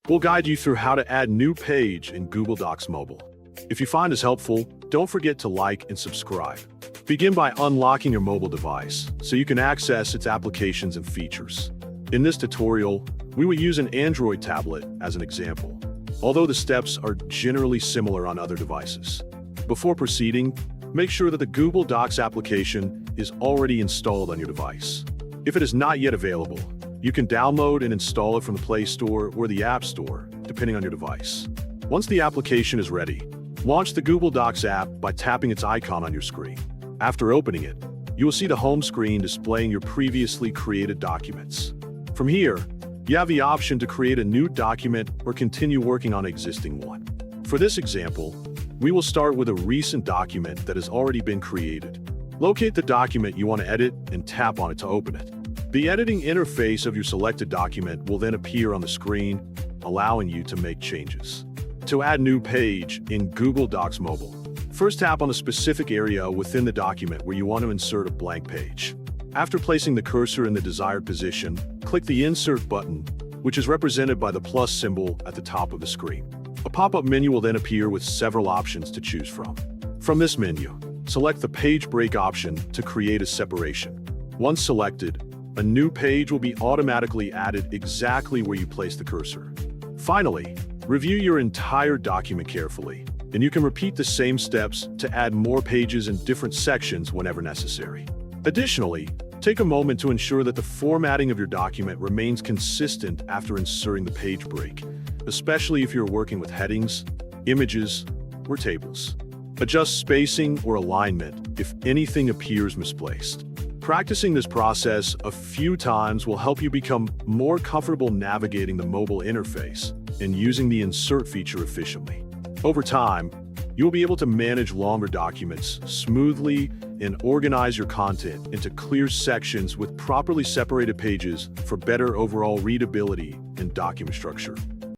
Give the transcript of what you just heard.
We'll guide you through how to add new page in Google Docs Mobile. If you find this helpful, don't forget to like and subscribe. Begin by unlocking your mobile device so you can access its applications and features. In this tutorial, we will use an Android tablet as an example, although the steps are generally similar on other devices. Before proceeding, make sure that the Google Docs application is already installed on your device. If it is not yet available, you can download and install it from the Play Store or the App Store, depending on your device. Once the application is ready, launch the Google Docs app by tapping its icon on your screen. After opening it, you will see the home screen displaying your previously created documents. From here, you have the option to create a new document or continue working on an existing one. For this example, we will start with a recent document that has already been created. Locate the document you want to edit and tap on it to open it. The editing interface of your selected document will then appear on the screen, allowing you to make changes. To add new page in Google Docs Mobile, first tap on a specific area within the document where you want to insert a blank page. After placing the cursor in the desired position, click the Insert button, which is represented by the plus symbol at the top of the screen. A pop-up menu will then appear with several options to choose from. From this menu, select the Page Break option to create a separation. Once selected, a new page will be automatically added exactly where you place the cursor. Finally, review your entire document carefully, and you can repeat the same steps to add more pages in different sections whenever necessary. Additionally, take a moment to ensure that the formatting of your document remains consistent after inserting the page break, especially if you're working with headings, images, or tables. Adjust spacing or alignment if anything appears misplaced. Practicing this process a few times will help you become more comfortable navigating the mobile interface and using the insert feature efficiently. Over time, you'll be able to manage longer documents smoothly and organize your content into clear sections with properly separated pages for better overall readability and document structure.